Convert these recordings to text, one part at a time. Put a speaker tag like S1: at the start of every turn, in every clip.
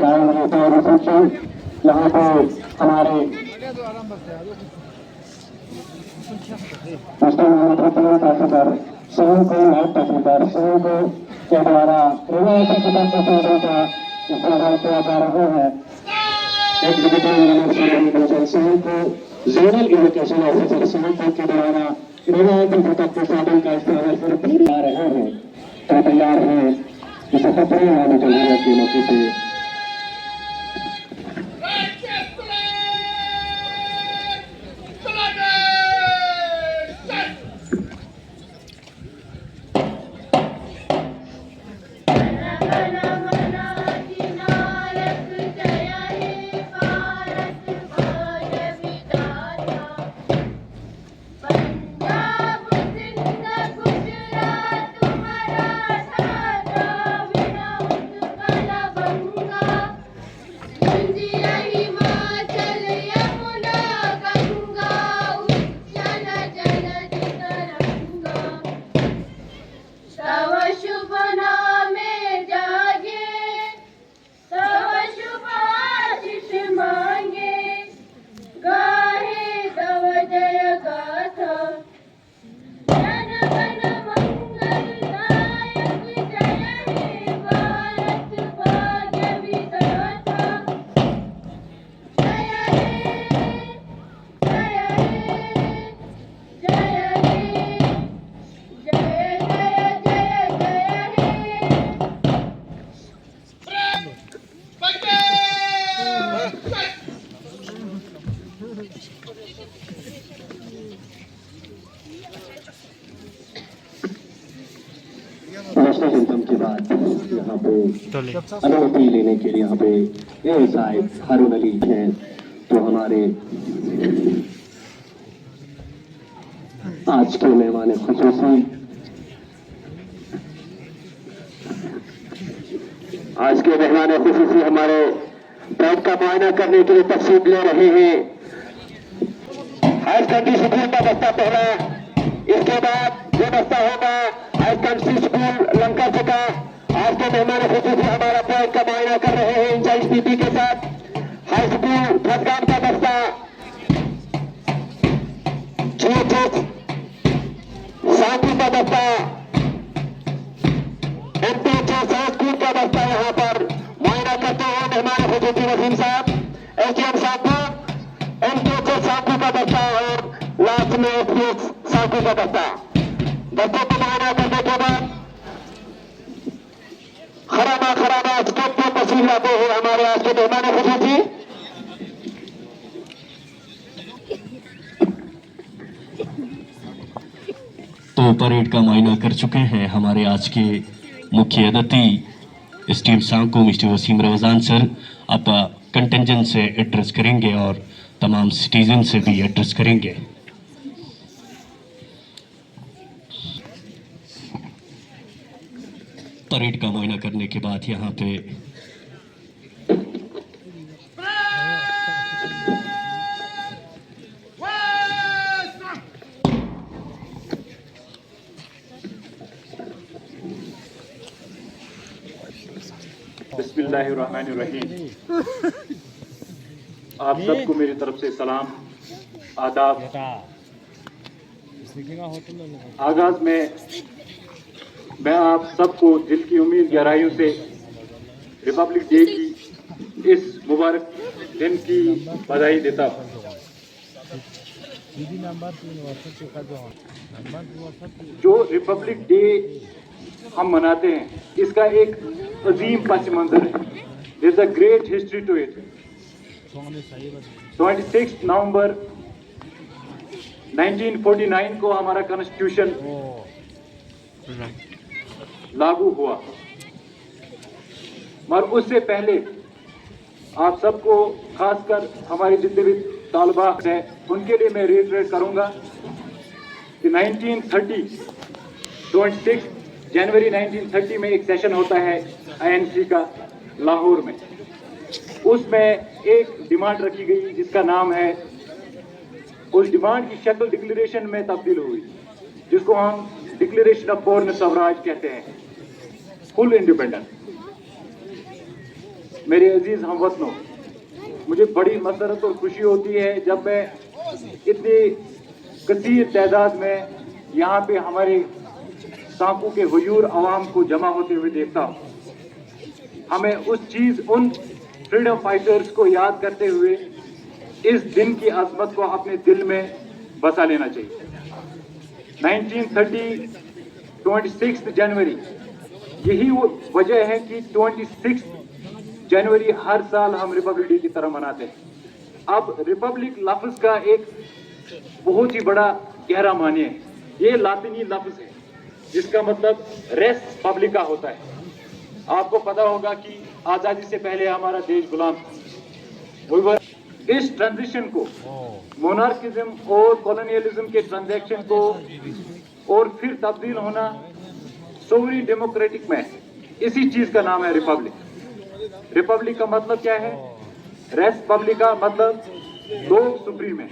S1: Reception यहाँ पे हमारे मिस्टर मोहम्मद रफीक तहसीलदार शिवम को नायब तहसीलदार शिवम को के द्वारा रिवायती किताब का इस्तेमाल किया जा रहा है। एग्जीक्यूटिव इंजीनियर शिवम को जोनल एजुकेशन ऑफिसर शिवम को के द्वारा रिवायती किताब के साधन का इस्तेमाल कर रहे हैं। तो तैयार है इसे सफल होने के मौके पे नेशनल एंथम के बाद यहाँ पे अनुमति लेने के लिए यहाँ पे एएसआई हारून अली हैं। तो हमारे आज के मेहमान खुसूसी हमारे पैड का मुआयना करने के लिए तशरीफ ले रहे हैं। हायर सेकेंडरी स्कूल का बस्ता पहला, इसके बाद जो बस्ता होगा हायर सेकेंडरी स्कूल लंका से का। आज के मेहमान खुसूसी हमारा पैड का मुआयना कर रहे हैं इंचार्ज पीपी के साथ। हाई स्कूल फतगाम का बस्ता, जीएचएस साकू का बस्ता, एमपीएचएस हाई स्कूल का बस्ता यहाँ पर मुआयना करते हैं मेहमान खुसूसी वसीम साहब, एचएम साकू, एमपीएचएस साकू का बस्ता और लास्ट में एचपीएस साकू का बस्ता। बच्चों को मुआयना करने के बाद खराबा स्टेप पे तस्वीर लाते हैं हमारे आज के मेहमान खुसूसी।
S2: तो परेड का मुआयना कर चुके हैं हमारे आज के मुख्य अतिथि स्टीम सांको मिस्टर वसीम रमजान सर। अब कंटेंजेंट से एड्रेस करेंगे और तमाम सिटीजन से भी एड्रेस करेंगे। परेड का मुआयना करने के बाद यहाँ पे
S3: बिस्मिल्लाहिर्रहमानिर्रहीम। आप सबको मेरी तरफ से सलाम आदाब। आगाज में मैं आप सबको दिल की उम्मीद गहराइयों से रिपब्लिक डे की इस मुबारक दिन की बधाई देता हूँ। जो रिपब्लिक डे हम मनाते हैं इसका एक अजीम पस मंजर है। There is a great history to it. 26 नवंबर 1949 को हमारा कॉन्स्टिट्यूशन लागू हुआ, मगर उससे पहले आप सबको खासकर हमारे जितने भी तालबा हैं उनके लिए मैं रिट्रेट करूंगा कि 26 जनवरी 1930 में एक सेशन होता है आईएनसी का लाहौर में। उसमें एक डिमांड रखी गई जिसका नाम है, उस डिमांड की शक्ल डिक्लेरेशन में तब्दील हुई जिसको हम डिक्लेरेशन ऑफ पूर्ण स्वराज कहते हैं, फुल इंडिपेंडेंस। मेरे अजीज हमवतनों, मुझे बड़ी मसरत और खुशी होती है जब मैं इतनी कसीर तादाद में यहाँ पे हमारे सांकू के हुजूर अवाम को जमा होते हुए देखता हूँ। हमें उन फ्रीडम फाइटर्स को याद करते हुए इस दिन की अजमत को अपने दिल में बसा लेना चाहिए। 1930 26 जनवरी, यही वो वजह है कि 26 जनवरी हर साल हम रिपब्लिक डे की तरह मनाते हैं। अब रिपब्लिक लफ्ज का एक बहुत ही बड़ा गहरा माने है। ये लातिनी लफ्ज है जिसका मतलब रेस पब्लिका होता है। आपको पता होगा कि आजादी से पहले हमारा देश गुलाम था। इस ट्रांजिशन को, मोनार्किज्म और कॉलोनियलिज्म के ट्रांजैक्शन को और फिर तब्दील होना सोवरेन डेमोक्रेटिक में, इसी चीज का नाम है रिपब्लिक। रिपब्लिक का मतलब क्या है? रेस पब्लिका मतलब लोग सुप्रीम है,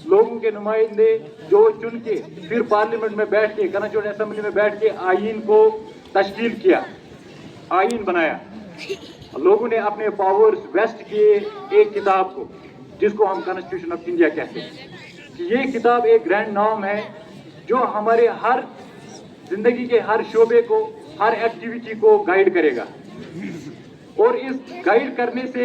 S3: लोगों के नुमाइंदे जो चुन के फिर पार्लियामेंट में बैठ के, कॉन्स्टिट्यूएंट असेंबली में बैठ के आईन को तश्कील किया, आईन बनाया। लोगों ने अपने पावर्स वेस्ट किए एक किताब को, जिसको हम कॉन्स्टिट्यूशन ऑफ इंडिया कहते हैं। कि ये किताब एक ग्रैंड नॉर्म है जो हमारे हर जिंदगी के हर शोबे को, हर एक्टिविटी को गाइड करेगा। और इस गाइड करने से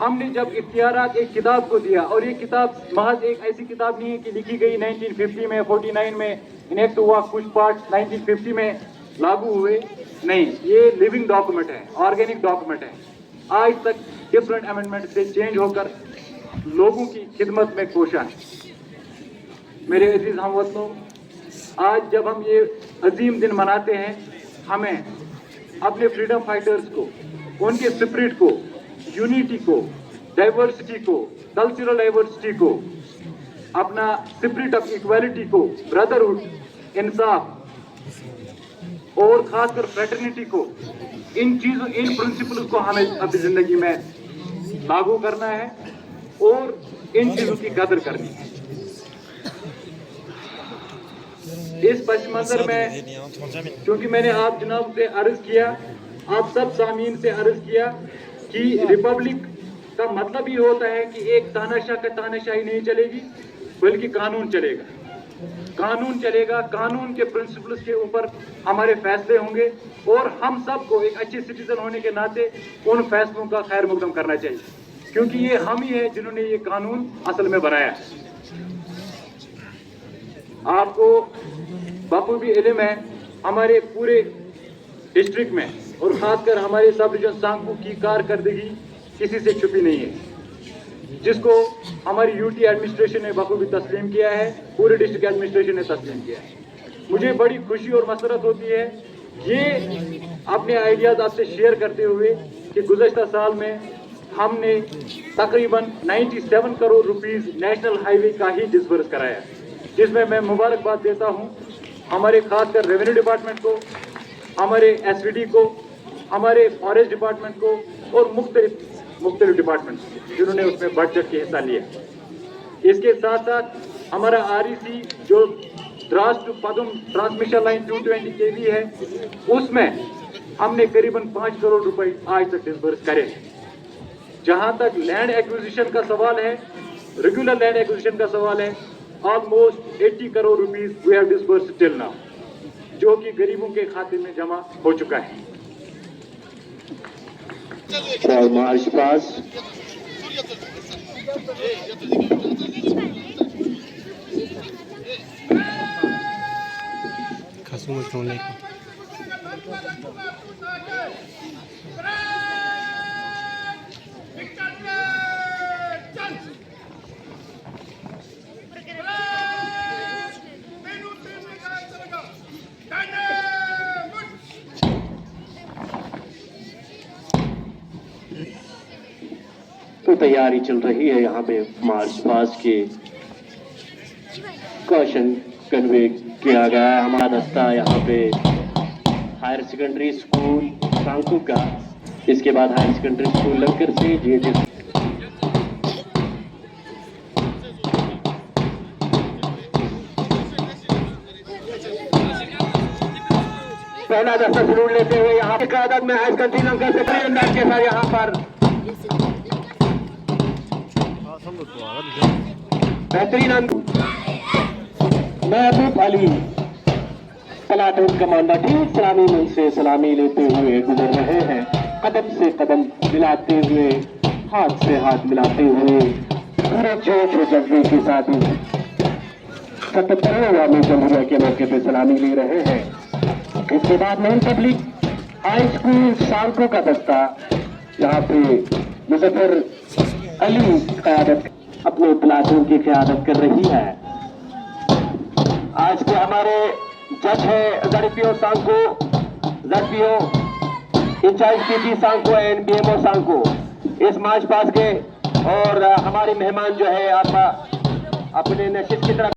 S3: हमने जब इख्तियारात एक किताब को दिया, और ये किताब महज एक ऐसी किताब नहीं है कि लिखी गई 1950 में, 49 में इनेक्ट हुआ, कुछ पार्ट 1950 में लागू हुए, नहीं, ये लिविंग डॉक्यूमेंट है, ऑर्गेनिक डॉक्यूमेंट है। आज तक डिफरेंट अमेंडमेंट से चेंज होकर लोगों की खिदमत में कोशा है। मेरे अजीज हमवतनों, आज जब हम ये अजीम दिन मनाते हैं, हमें अपने फ्रीडम फाइटर्स को, उनके स्पिरिट को, यूनिटी को, डाइवर्सिटी को, कल्चरल डाइवर्सिटी को, अपना स्पिरिट ऑफ इक्वालिटी को, ब्रदरहुड, इंसाफ और खासकर फ्रेटर्निटी को, इन चीजों, इन प्रिंसिपल्स को हमें अपनी जिंदगी में लागू करना है और इन चीजों की कदर करनी है। इस पस मंजर में, क्योंकि मैंने आप जनाब से अर्ज किया, आप सब सामीन से अर्ज किया कि रिपब्लिक का मतलब ही होता है कि एक तानाशाह का तानाशाही नहीं चलेगी, बल्कि कानून चलेगा। कानून चलेगा, कानून के प्रिंसिपल्स के ऊपर हमारे फैसले होंगे और हम सबको एक अच्छे सिटीजन होने के नाते उन फैसलों का खैर मुकदम करना चाहिए, क्योंकि ये हम ही हैं जिन्होंने ये कानून असल में बनाया। आपको बखूबी इल्म है, हमारे पूरे डिस्ट्रिक्ट में और खासकर हमारे सब डिवीजन सांकू की कारकर्दगी किसी से छुपी नहीं है, जिसको हमारी यूटी एडमिनिस्ट्रेशन ने बखूबी तस्लीम किया है, पूरे डिस्ट्रिक्ट एडमिनिस्ट्रेशन ने तस्लीम किया है। मुझे बड़ी खुशी और मसरत होती है ये अपने आइडियाज आपसे शेयर करते हुए कि गुज़श्ता साल में हमने तकरीबन 97 करोड़ रुपीस नेशनल हाईवे का ही डिस्बर्स कराया, जिसमें मैं मुबारकबाद देता हूँ हमारे खासकर रेवेन्यू डिपार्टमेंट को, हमारे एसवीडी को, हमारे फॉरेस्ट डिपार्टमेंट को और मुख्तलिफ डिपार्टमेंट जिन्होंने उसमें बढ़ चढ़ के हिस्सा लिया। इसके साथ साथ हमारा REC जो Drass to Padum transmission line 220 kV है, उसमें हमने करीबन 5 करोड़ रुपए आज तक डिस्बर्स करे। जहां तक लैंड एक्विजिशन का सवाल है, रेगुलर लैंड एक्विजिशन का सवाल है, almost 80 crore rupees we have disbursed till now, जो कि गरीबों के खाते में जमा हो चुका है।
S1: मार्च पास तो तैयारी चल रही है यहाँ पे मार्च पास के कॉशन कन्वे किया गया है। हमारा दस्ता यहाँ पे हायर सेकेंडरी स्कूल सांकू का, इसके बाद हायर सेकेंडरी स्कूल लंकर से GH पहला दस्ता जरूर लेते हुए यहाँ की आदत में है श्रीलंका से बड़ी अंदाज के साथ यहाँ पर बेहतरीन महबूब अली प्लाटून कमांडर ठीक सलामी मंच से सलामी लेते हुए गुजर रहे हैं, कदम से कदम मिलाते हुए, हाथ से हाथ मिलाते हुए पूरे जोश और जज्बे के साथ 77वें जमहूरिया के मौके पर सलामी ले रहे हैं। इसके बाद नॉन पब्लिक हाई स्कूल सांको का दस्ता यहाँ पे मुजफ्फर अली क़यादत अपने प्लाटून की क़यादत कर रही है। आज के हमारे जज है जड़पीओ सांको, जड़पीओ इंचार्ज पीटी सांको एंड बीएमओ सांको इस मार्च पास के, और हमारे मेहमान जो है आप अपने नशीब की तरफ